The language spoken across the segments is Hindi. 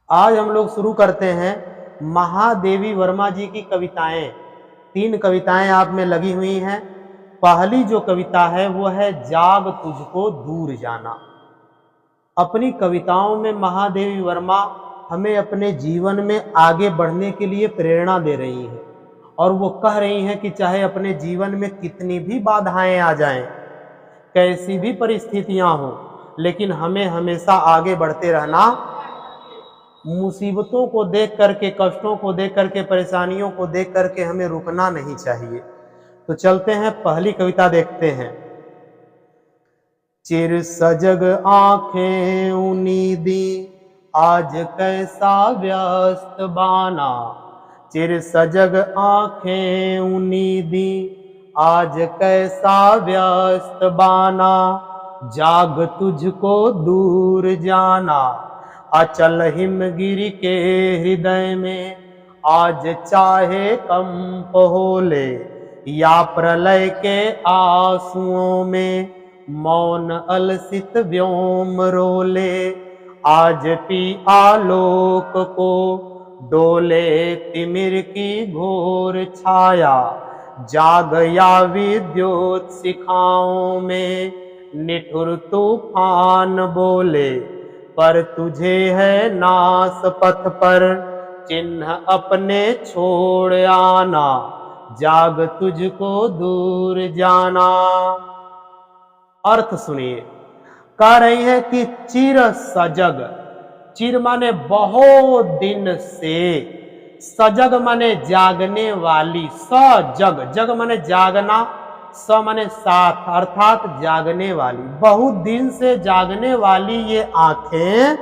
आज हम लोग शुरू करते हैं महादेवी वर्मा जी की कविताएं। 3 कविताएं आप में लगी हुई हैं। पहली जो कविता है वो है जाग तुझको दूर जाना। अपनी कविताओं में महादेवी वर्मा हमें अपने जीवन में आगे बढ़ने के लिए प्रेरणा दे रही हैं और वो कह रही हैं कि चाहे अपने जीवन में कितनी भी बाधाएं आ जाएं, कैसी भी परिस्थितियां हों, लेकिन हमें हमेशा आगे बढ़ते रहना। मुसीबतों को देख करके, कष्टों को देख करके, परेशानियों को देख करके हमें रुकना नहीं चाहिए। तो चलते हैं, पहली कविता देखते हैं। चिर सजग आंखें उनीदी आज कैसा व्यस्त बाना। चिर सजग आंखें उनीदी आज कैसा व्यस्त बाना। जाग तुझको दूर जाना। अचल हिमगिरि के हृदय में आज चाहे कंप होले। या प्रलय के आंसुओं में मौन अलसित व्योम रोले। आज पी आलोक को डोले तिमिर की घोर छाया। जाग या विद्युत शिखाओं में निठुर तूफान बोले। पर तुझे है नास पथ पर चिन्ह अपने छोड़ आना। जाग तुझको दूर जाना। अर्थ सुनिए, कह रही है कि चिर सजग, चिर माने बहुत दिन से, सजग माने जागने वाली, सजग, जग माने जागना, स माने साथ, अर्थात जागने वाली, बहुत दिन से जागने वाली ये आंखें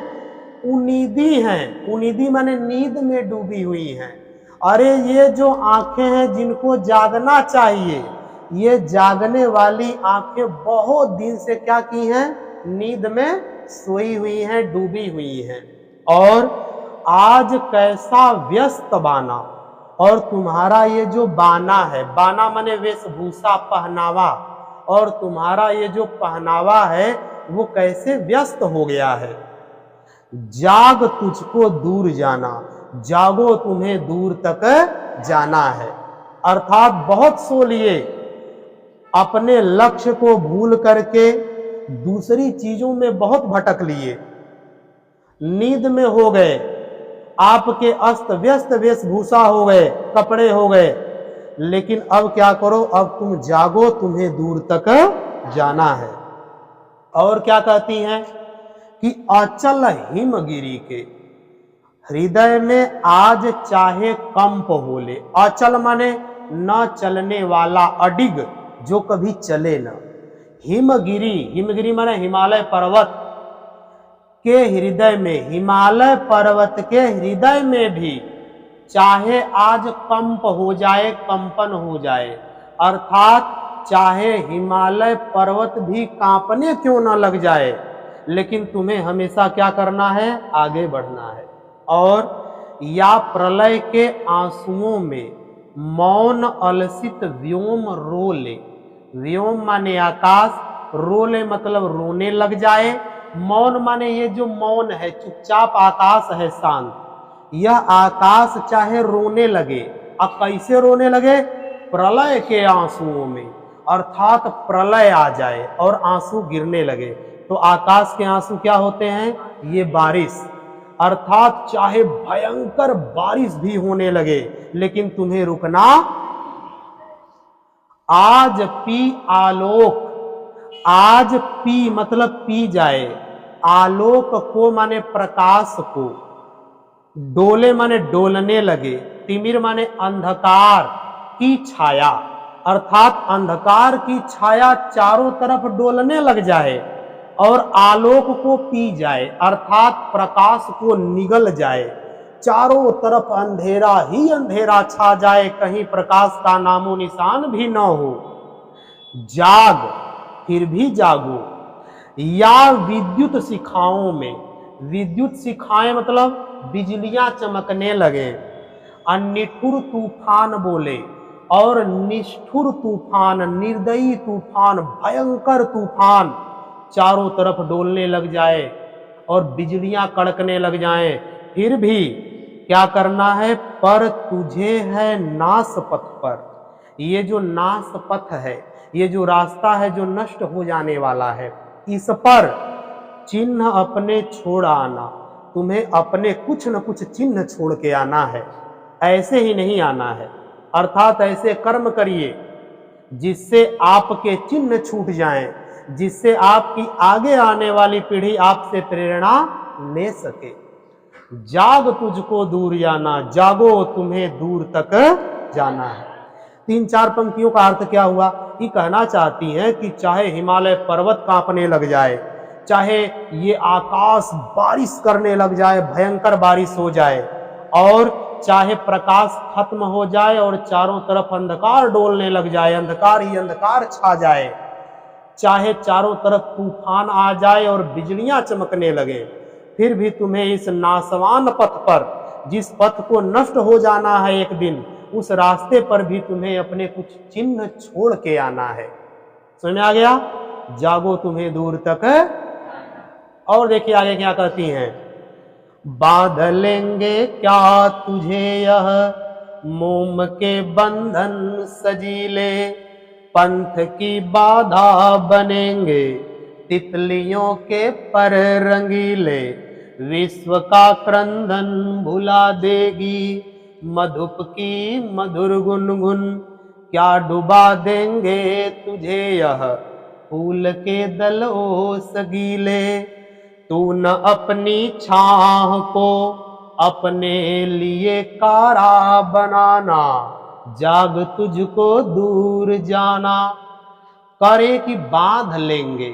उनीदी हैं। उनीदी माने नींद में डूबी हुई हैं। अरे ये जो आंखें हैं जिनको जागना चाहिए, ये जागने वाली आंखें बहुत दिन से क्या की हैं? नींद में सोई हुई हैं, डूबी हुई हैं। और आज कैसा व्यस्त बाना, और तुम्हारा ये जो बाना है, बाना माने वेशभूषा, पहनावा, और तुम्हारा ये जो पहनावा है वो कैसे व्यस्त हो गया है। जाग तुझको दूर जाना, जागो तुम्हें दूर तक जाना है। अर्थात बहुत सो लिए, अपने लक्ष्य को भूल करके दूसरी चीजों में बहुत भटक लिए, नींद में हो गए, आपके अस्त व्यस्त वेशभूषा हो गए, कपड़े हो गए, लेकिन अब क्या करो, अब तुम जागो, तुम्हें दूर तक जाना है। और क्या कहती हैं कि अचल हिमगिरि के हृदय में आज चाहे कंप होले। अचल माने न चलने वाला, अडिग, जो कभी चले न। हिमगिरि, हिमगिरि माने हिमालय पर्वत के हृदय में, हिमालय पर्वत के हृदय में भी चाहे आज कंप हो जाए, कंपन हो जाए, अर्थात चाहे हिमालय पर्वत भी कांपने क्यों ना लग जाए, लेकिन तुम्हें हमेशा क्या करना है? आगे बढ़ना है। और या प्रलय के आंसुओं में मौन अलसित व्योम रोले। व्योम माने आकाश, रोले मतलब रोने लग जाए। मौन माने ये जो मौन है, चुपचाप आकाश है, शांत, यह आकाश चाहे रोने लगे। अब कैसे रोने लगे? प्रलय के आंसुओं में, अर्थात प्रलय आ जाए और आंसू गिरने लगे। तो आकाश के आंसू क्या होते हैं? ये बारिश, अर्थात चाहे भयंकर बारिश भी होने लगे, लेकिन तुम्हें रुकना। आज पी आलोक, आज पी मतलब पी जाए, आलोक को माने प्रकाश को, डोले माने डोलने लगे, तिमिर माने अंधकार की छाया, अर्थात अंधकार की छाया चारों तरफ डोलने लग जाए और आलोक को पी जाए, अर्थात प्रकाश को निगल जाए, चारों तरफ अंधेरा ही अंधेरा छा जाए, कहीं प्रकाश का नामो निशान भी न हो। जाग, फिर भी जागो। या विद्युत शिखाओं में, विद्युत शिखाएं मतलब बिजलियां चमकने लगे, निठुर तूफान बोले, और निष्ठुर तूफान, निर्दयी तूफान, भयंकर तूफान चारों तरफ डोलने लग जाए और बिजलियां कड़कने लग जाएं, फिर भी क्या करना है, पर तुझे है नाश पथ पर। ये जो नाश पथ है, ये जो रास्ता है जो नष्ट हो जाने वाला है, इस पर चिन्ह अपने छोड़ आना। तुम्हें अपने कुछ न कुछ चिन्ह छोड़ के आना है, ऐसे ही नहीं आना है। अर्थात ऐसे कर्म करिए जिससे आपके चिन्ह छूट जाएं, जिससे आपकी आगे आने वाली पीढ़ी आपसे प्रेरणा ले सके। जाग तुझको दूर जाना, जागो तुम्हें दूर तक जाना है। 3-4 पंक्तियों का अर्थ क्या हुआ? ये कहना चाहती हैं कि चाहे हिमालय पर्वत कांपने लग जाए, चाहे ये आकाश बारिश करने लग जाए, भयंकर बारिश हो जाए, और चाहे प्रकाश खत्म हो जाए और चारों तरफ अंधकार डोलने लग जाए, अंधकार ही अंधकार छा जाए, चाहे चारों तरफ तूफान आ जाए और बिजलियां चमकने लगे, फिर भी तुम्हें इस नासवान पथ पर, जिस पथ को नष्ट हो जाना है एक दिन, उस रास्ते पर भी तुम्हें अपने कुछ चिन्ह छोड़ के आना है। समझ में आ गया? जागो तुम्हें दूर तक। और देखिए आगे क्या कहती हैं, बांध लेंगे क्या तुझे यह मोम के बंधन सजीले, पंथ की बाधा बनेंगे तितलियों के पर रंगीले, विश्व का क्रंदन भुला देगी मधुप की मधुर गुनगुन, क्या डुबा देंगे तुझे यह फूल के दल ओस गीले, तू न अपनी छाह को अपने लिए कारा बनाना, जाग तुझको दूर जाना। करे कि बांध लेंगे,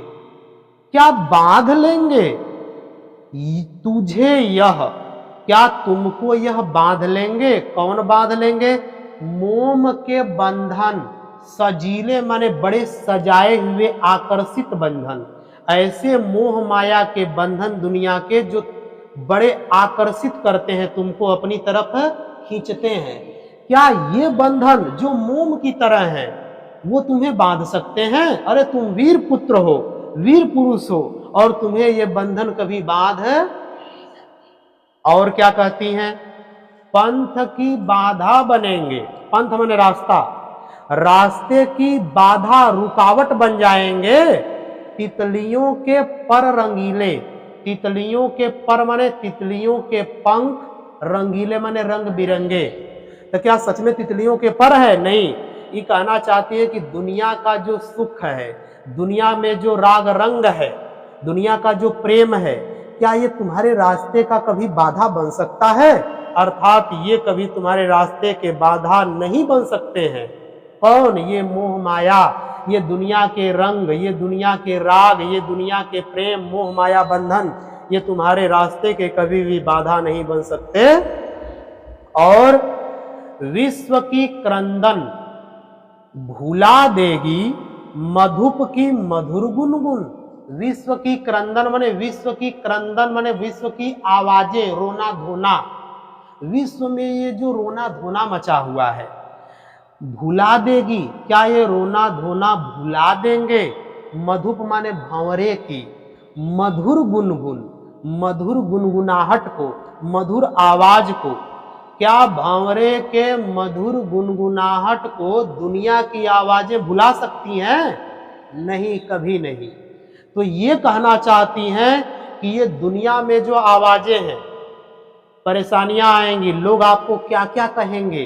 क्या बांध लेंगे तुझे यह, क्या तुमको यह बांध लेंगे? कौन बांध लेंगे? मोम के बंधन सजीले माने बड़े सजाए हुए आकर्षित बंधन, ऐसे मोह माया के बंधन दुनिया के जो बड़े आकर्षित करते हैं, तुमको अपनी तरफ खींचते हैं, क्या ये बंधन जो मोम की तरह हैं वो तुम्हें बांध सकते हैं? अरे तुम वीर पुत्र हो, वीर पुरुष हो, और तुम्हें ये बंधन कभी बांध। और क्या कहती हैं, पंथ की बाधा बनेंगे। पंथ माने रास्ता, रास्ते की बाधा रुकावट बन जाएंगे तितलियों के पर रंगीले। तितलियों के पर माने तितलियों के पंख, रंगीले माने रंग बिरंगे। तो क्या सच में तितलियों के पर है? नहीं, ये कहना चाहती है कि दुनिया का जो सुख है, दुनिया में जो राग रंग है, दुनिया का जो प्रेम है, क्या ये तुम्हारे रास्ते का कभी बाधा बन सकता है? अर्थात ये कभी तुम्हारे रास्ते के बाधा नहीं बन सकते हैं। कौन? ये मोह माया, ये दुनिया के रंग, ये दुनिया के राग, ये दुनिया के प्रेम, मोह माया बंधन, ये तुम्हारे रास्ते के कभी भी बाधा नहीं बन सकते। और विश्व की क्रंदन भुला देगी मधुप की मधुर गुनगुन। विश्व की क्रंदन माने विश्व की क्रंदन माने विश्व की आवाजें, रोना धोना, विश्व में ये जो रोना धोना मचा हुआ है भुला देगी। क्या ये रोना धोना भुला देंगे? मधुप माने भंवरे की मधुर गुनगुन, मधुर गुनगुनाहट को, मधुर आवाज को, क्या भांवरे के मधुर गुनगुनाहट को दुनिया की आवाजें भुला सकती हैं? नहीं, कभी नहीं। तो ये कहना चाहती हैं कि ये दुनिया में जो आवाजें हैं, परेशानियां आएंगी, लोग आपको क्या क्या कहेंगे,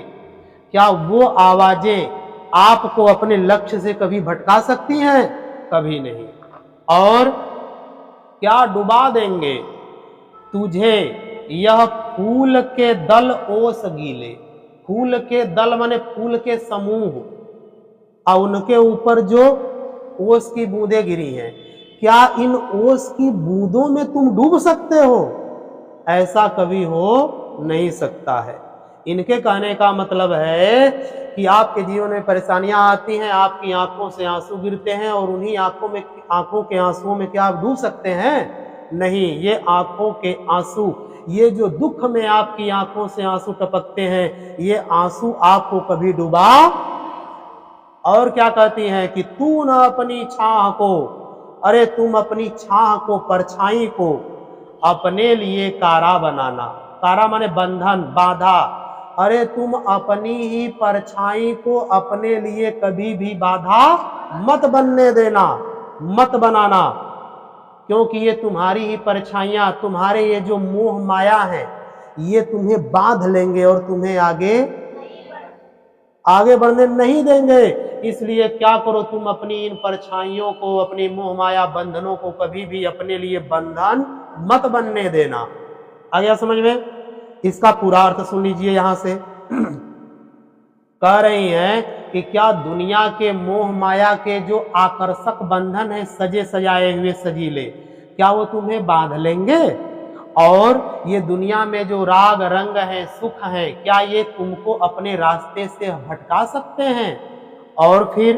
क्या वो आवाजें आपको अपने लक्ष्य से कभी भटका सकती हैं? कभी नहीं। और क्या डुबा देंगे तुझे यह फूल के दल ओस गीले। फूल के दल माने फूल के समूह, और उनके ऊपर जो ओस की बूंदें गिरी हैं, क्या इन ओस की बूंदों में तुम डूब सकते हो? ऐसा कभी हो नहीं सकता है। इनके कहने का मतलब है कि आपके जीवन में परेशानियां आती हैं, आपकी आंखों से आंसू गिरते हैं, और उन्हीं आंखों के आंसुओं में क्या आप डूब सकते हैं? नहीं। ये आंखों के आंसू, ये जो दुख में आपकी आंखों से आंसू टपकते हैं, ये आंसू आपको कभी डुबा। और क्या कहती हैं कि तू न अपनी छाह को, अरे तुम अपनी छाह को, परछाई को अपने लिए कारा बनाना। कारा माने बंधन, बाधा। अरे तुम अपनी ही परछाई को अपने लिए कभी भी बाधा मत बनने देना, मत बनाना, क्योंकि ये तुम्हारी ही परछाइयां, तुम्हारे ये जो मोह माया है, ये तुम्हें बांध लेंगे और तुम्हें आगे बढ़ने नहीं देंगे। इसलिए क्या करो, तुम अपनी इन परछाइयों को, अपनी मोह माया बंधनों को कभी भी अपने लिए बंधन मत बनने देना। आ गया समझ में? इसका पूरा अर्थ सुन लीजिए। यहां से कह रही हैं कि क्या दुनिया के मोह माया के जो आकर्षक बंधन है, सजे सजाए हुए सजीले, क्या वो तुम्हें बांध लेंगे? और ये दुनिया में जो राग रंग है, सुख है, क्या ये तुमको अपने रास्ते से भटका सकते हैं? और फिर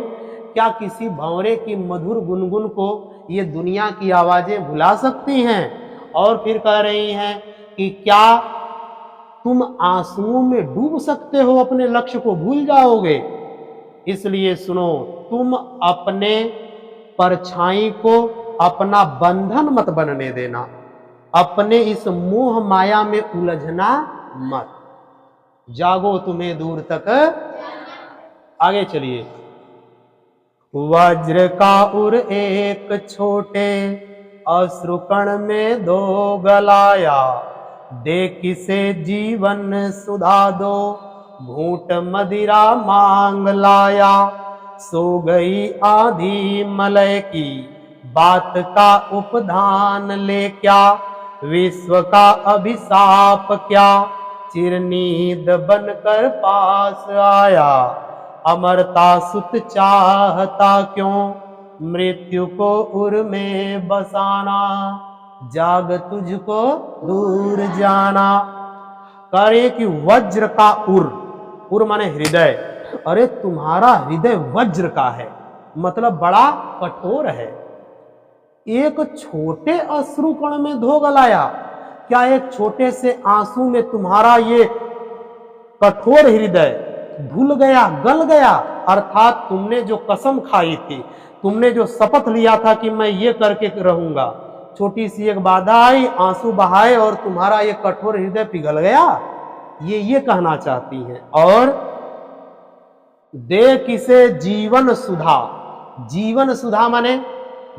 क्या किसी भंवरे की मधुर गुनगुन को ये दुनिया की आवाजें भुला सकती हैं? और फिर कह रही हैं कि क्या तुम आंसुओं में डूब सकते हो, अपने लक्ष्य को भूल जाओगे? इसलिए सुनो, तुम अपने परछाई को अपना बंधन मत बनने देना, अपने इस मोह माया में उलझना मत। जागो, तुम्हें दूर तक। आगे चलिए। वज्र का उर एक छोटे, अश्रुकण में दो गलाया, दे किसे जीवन सुधा दो, घूंट मदिरा मांग लाया। सो गई आधी मलय की, बात का उपधान ले क्या, विश्व का अभिशाप क्या, चिरनीद बनकर पास आया। अमरता सुत चाहता क्यों, मृत्यु को उर में बसाना, जाग तुझको दूर जाना। करे कि वज्र का उर माने हृदय। अरे तुम्हारा हृदय वज्र का है, मतलब बड़ा कठोर है। एक छोटे अश्रुकण में धो गलाया, क्या एक छोटे से आंसू में तुम्हारा ये कठोर हृदय धुल गया, गल गया? अर्थात तुमने जो कसम खाई थी, तुमने जो शपथ लिया था कि मैं ये करके रहूंगा, छोटी सी एक बाधा आई, आंसू बहाए और तुम्हारा ये कठोर हृदय पिघल गया, ये कहना चाहती हैं। और दे किसे जीवन सुधा। जीवन सुधा माने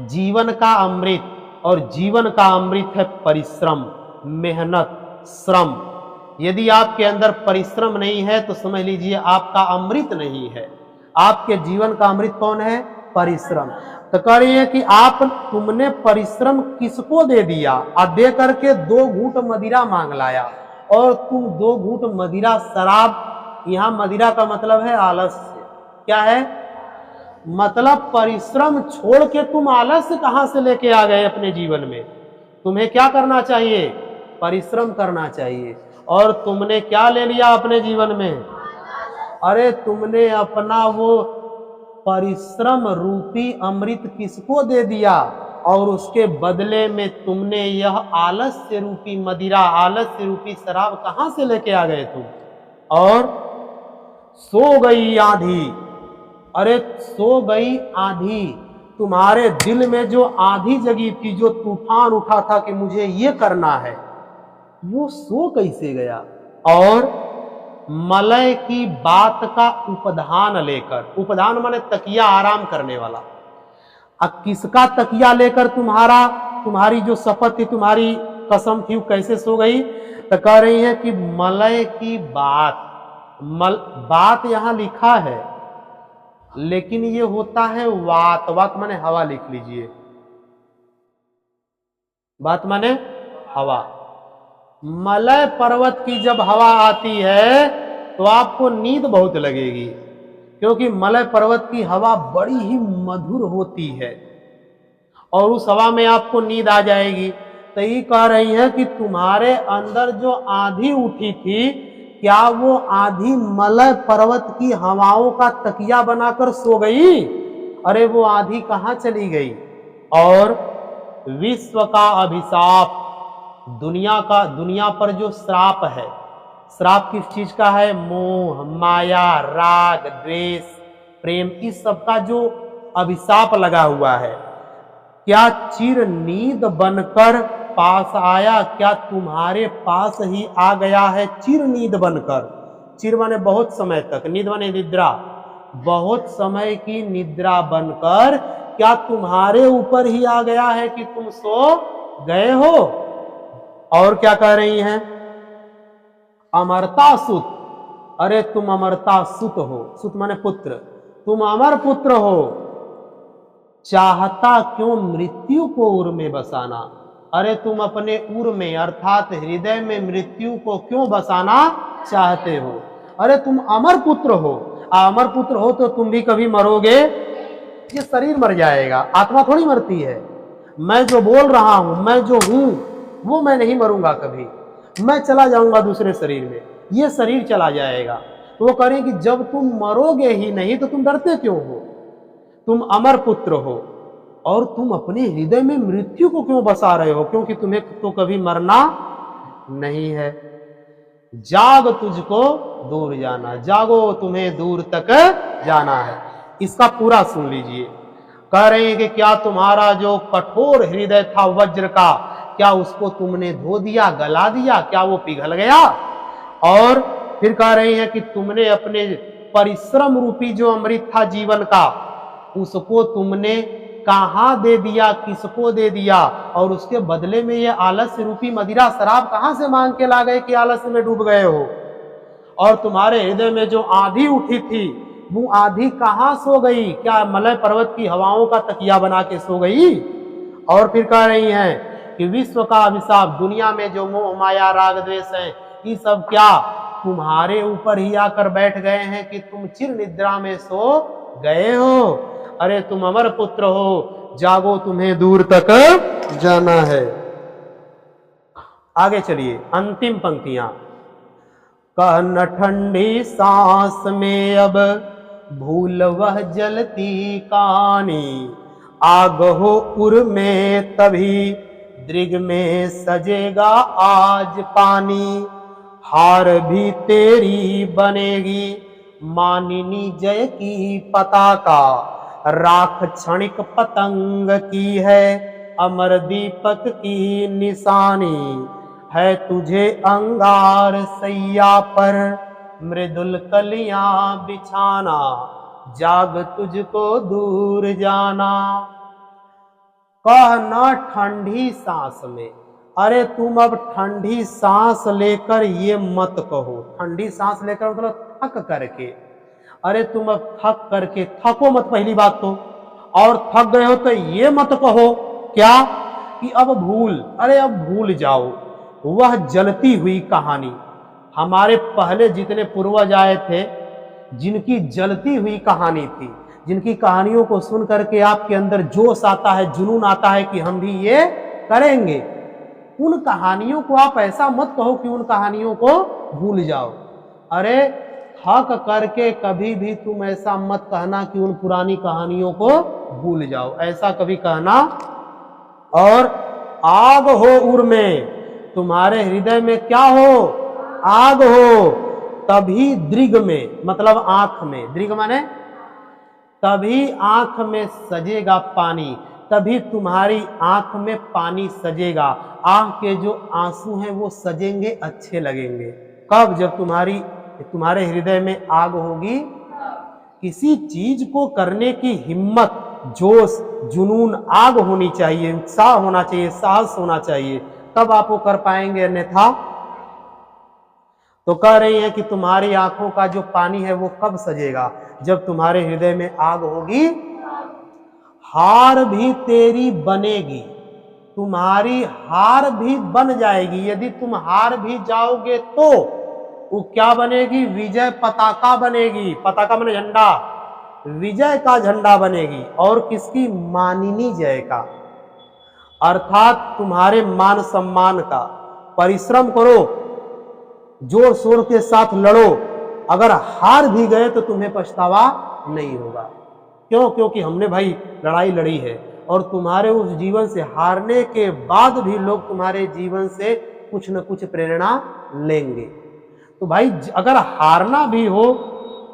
जीवन का अमृत, और जीवन का अमृत है परिश्रम, मेहनत, श्रम। यदि आपके अंदर परिश्रम नहीं है तो समझ लीजिए आपका अमृत नहीं है। आपके जीवन का अमृत कौन है? परिश्रम। तो कह रही है कि तुमने परिश्रम किसको दे दिया? और दे करके 2 घूंट मदिरा मांग लाया, और तुम 2 घूंट मदिरा शराब, यहां मदिरा का मतलब है आलस्य। क्या है? मतलब परिश्रम छोड़ के तुम आलस्य कहां से लेके आ गए अपने जीवन में? तुम्हें क्या करना चाहिए? परिश्रम करना चाहिए। और तुमने क्या ले लिया अपने जीवन में? अरे तुमने अपना वो परिश्रम रूपी अमृत किसको दे दिया? और उसके बदले में तुमने यह आलस्य रूपी मदिरा, आलस्य रूपी शराब कहां से लेके आ गए तुम? और सो गई आंधी। अरे सो गई आंधी, तुम्हारे दिल में जो आंधी जगी थी, जो तूफान उठा था कि मुझे ये करना है, वो सो कैसे गया? और मलय की बात का उपधान लेकर, उपधान माने तकिया, आराम करने वाला। अब किसका तकिया लेकर तुम्हारी जो शपथ थी, तुम्हारी कसम थी, वो कैसे सो गई? तो कह रही है कि मलय की बात, बात यहां लिखा है, लेकिन ये होता है वात। वात माने हवा, लिख लीजिए। बात माने हवा। मलय पर्वत की जब हवा आती है तो आपको नींद बहुत लगेगी, क्योंकि मलय पर्वत की हवा बड़ी ही मधुर होती है, और उस हवा में आपको नींद आ जाएगी। तो ये कह रही है कि तुम्हारे अंदर जो आंधी उठी थी, क्या वो आंधी मलय पर्वत की हवाओं का तकिया बनाकर सो गई? अरे वो आंधी कहां चली गई? और विश्व का अभिशाप, दुनिया पर जो श्राप है, श्राप किस चीज का है? मोह माया, राग द्वेष, प्रेम, इस सब का जो अभिशाप लगा हुआ है, क्या चिर नींद बनकर पास आया, क्या तुम्हारे पास ही आ गया है चिर नींद बनकर। चिर माने बहुत समय तक, नींद माने निद्रा, बहुत समय की निद्रा बनकर क्या तुम्हारे ऊपर ही आ गया है कि तुम सो गए हो। और क्या कह रही हैं, अमरता सुत, अरे तुम अमरता सुत हो, सुत माने पुत्र, तुम अमर पुत्र हो, चाहता क्यों मृत्यु को उर में बसाना। अरे तुम अपने उर में अर्थात हृदय में मृत्यु को क्यों बसाना चाहते हो। अरे तुम अमर पुत्र हो, अमर पुत्र हो तो तुम भी कभी मरोगे, ये शरीर मर जाएगा, आत्मा थोड़ी मरती है। मैं जो बोल रहा हूं, मैं जो हूं, वो मैं नहीं मरूंगा कभी, मैं चला जाऊंगा दूसरे शरीर में, ये शरीर चला जाएगा। तो वो करें कि जब तुम मरोगे ही नहीं तो तुम डरते क्यों हो, तुम अमर पुत्र हो और तुम अपने हृदय में मृत्यु को क्यों बसा रहे हो, क्योंकि तुम्हें तो कभी मरना नहीं है। जाग तुझको दूर जाना, जागो तुम्हें दूर तक जाना है। इसका पूरा सुन लीजिए। कह रहे हैं कि क्या तुम्हारा जो कठोर हृदय था वज्र का, क्या उसको तुमने धो दिया, गला दिया, क्या वो पिघल गया। और फिर कह रहे हैं कि तुमने अपने परिश्रम रूपी जो अमृत था जीवन का, उसको तुमने कहां दे दिया, किसको दे दिया, और उसके बदले में ये आलस्य रूपी मदिरा शराब कहां से मांग के ला गए कि आलस्य में डूब गए हो। और तुम्हारे हृदय में जो आंधी उठी थी, वो आंधी कहां सो गई, क्या मलय पर्वत की हवाओं का तकिया बना के सो गई। और फिर कह रही हैं कि विश्व का अभिशाप, दुनिया में जो मोह माया राग द्वेष है, ये सब क्या तुम्हारे ऊपर ही आकर बैठ गए हैं कि तुम चिर निद्रा में सो गए हो। अरे तुम अमर पुत्र हो, जागो तुम्हें दूर तक जाना है। आगे चलिए, अंतिम पंक्तियां। कहन ठंडी सांस में अब भूल वह जलती कहानी, आग हो उर में तभी दृग में सजेगा आज पानी, हार भी तेरी बनेगी मानिनी जय की पताका, राख क्षणिक पतंग की है अमर दीपक की निशानी, है तुझे अंगार सैया पर मृदुल कलियां बिछाना, जाग तुझको दूर जाना। कहना ठंडी सांस में, अरे तुम अब ठंडी सांस लेकर ये मत कहो, ठंडी सांस लेकर मतलब थक करके, अरे तुम अब थक करके, थको मत पहली बात तो, और थक गए हो तो ये मत कहो क्या कि अब भूल, अरे अब भूल जाओ वह जलती हुई कहानी। हमारे पहले जितने पूर्वज आए थे, जिनकी जलती हुई कहानी थी, जिनकी कहानियों को सुन करके आपके अंदर जोश आता है, जुनून आता है कि हम भी ये करेंगे, उन कहानियों को आप ऐसा मत कहो कि उन कहानियों को भूल जाओ। अरे थक करके कभी भी तुम ऐसा मत कहना कि उन पुरानी कहानियों को भूल जाओ, ऐसा कभी कहना। और आग हो उर में, तुम्हारे हृदय में क्या हो, आग हो, तभी दृग में मतलब आंख में, दृग माने तभी आंख में सजेगा पानी, तभी तुम्हारी आंख में पानी सजेगा, आंख के जो आंसू हैं वो सजेंगे, अच्छे लगेंगे। कब, जब तुम्हारे हृदय में आग होगी, किसी चीज को करने की हिम्मत, जोश, जुनून, आग होनी चाहिए, उत्साह होना चाहिए, साहस होना चाहिए, तब आप वो कर पाएंगे, अन्यथा। तो कह रही है कि तुम्हारी आंखों का जो पानी है वो कब सजेगा, जब तुम्हारे हृदय में आग होगी। हार भी तेरी बनेगी, तुम्हारी हार भी बन जाएगी, यदि तुम हार भी जाओगे तो वो क्या बनेगी, विजय पताका बनेगी, पताका माने झंडा, विजय का झंडा बनेगी। और किसकी, मानिनी जय का, अर्थात तुम्हारे मान सम्मान का। परिश्रम करो, जोर शोर के साथ लड़ो, अगर हार भी गए तो तुम्हें पछतावा नहीं होगा। क्यों, क्योंकि हमने भाई लड़ाई लड़ी है, और तुम्हारे उस जीवन से हारने के बाद भी लोग तुम्हारे जीवन से कुछ न कुछ प्रेरणा लेंगे। तो भाई अगर हारना भी हो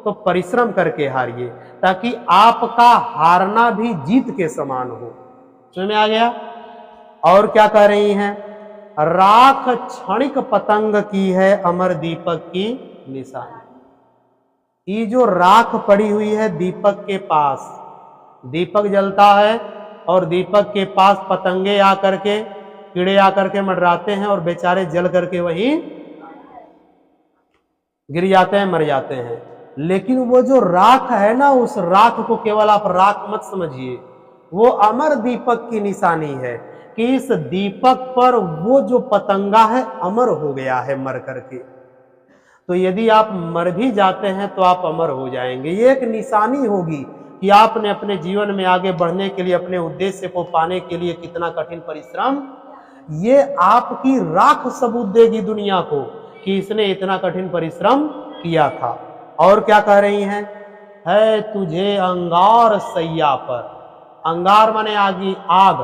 तो परिश्रम करके हारिए, ताकि आपका हारना भी जीत के समान हो। समझ में आ गया। और क्या कह रही हैं राख क्षणिक पतंग की है अमर दीपक की निशानी। ये जो राख पड़ी हुई है दीपक के पास, दीपक जलता है और दीपक के पास पतंगे आकर के, कीड़े आकर के मंडराते हैं और बेचारे जल करके वहीं गिर जाते हैं, मर जाते हैं। लेकिन वो जो राख है ना, उस राख को केवल आप राख मत समझिए, वो अमर दीपक की निशानी है कि इस दीपक पर वो जो पतंगा है अमर हो गया है मर करके। तो यदि आप मर भी जाते हैं तो आप अमर हो जाएंगे। ये एक निशानी होगी कि आपने अपने जीवन में आगे बढ़ने के लिए, अपने उद्देश्य को पाने के लिए कितना कठिन परिश्रम, ये आपकी राख सबूत देगी दुनिया को कि इसने इतना कठिन परिश्रम किया था। और क्या कह रही हैं, है तुझे अंगार सैया पर, अंगार माने आगी, आग,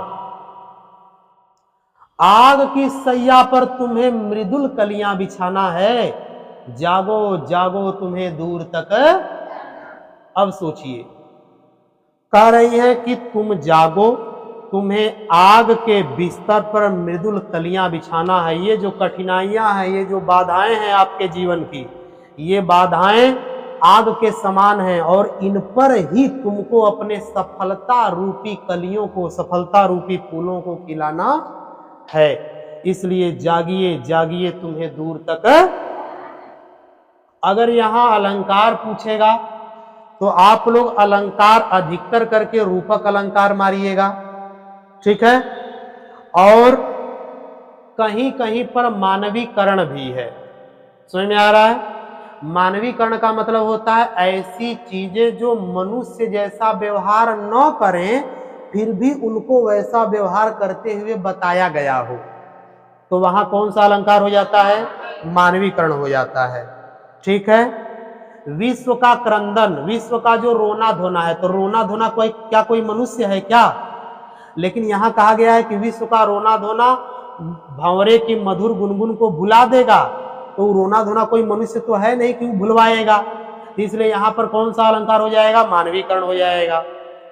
आग की सैया पर तुम्हें मृदुल कलियां बिछाना है, जागो जागो तुम्हें दूर तक। अब सोचिए, कह रही है कि तुम जागो, तुम्हें आग के बिस्तर पर मृदुल कलियां बिछाना है। ये जो कठिनाइयां हैं, ये जो बाधाएं हैं आपके जीवन की, ये बाधाएं आग के समान हैं और इन पर ही तुमको अपने सफलता रूपी कलियों को, सफलता रूपी फूलों को खिलाना है। इसलिए जागिए जागिए तुम्हें दूर तक। अगर यहां अलंकार पूछेगा तो आप लोग अलंकार अधिकतर करके रूपक अलंकार मारिएगा, ठीक है। और कहीं कहीं पर मानवीकरण भी है, समझ में आ रहा है। मानवीकरण का मतलब होता है ऐसी चीजें जो मनुष्य जैसा व्यवहार न करें फिर भी उनको वैसा व्यवहार करते हुए बताया गया हो, तो वहां कौन सा अलंकार हो जाता है, मानवीकरण हो जाता है, ठीक है। विश्व का क्रंदन, विश्व का जो रोना धोना है, तो रोना धोना कोई मनुष्य है क्या। लेकिन यहां कहा गया है कि विश्व का रोना धोना भंवरे की मधुर गुनगुन को भुला देगा, तो रोना धोना कोई मनुष्य तो है नहीं कि वो भुलवाएगा। इसलिए यहां पर कौन सा अलंकार हो जाएगा, मानवीकरण हो जाएगा।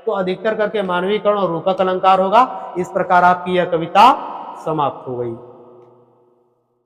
तो अधिकतर करके मानवीकरण और रूपक अलंकार होगा। इस प्रकार आपकी यह कविता समाप्त हो गई।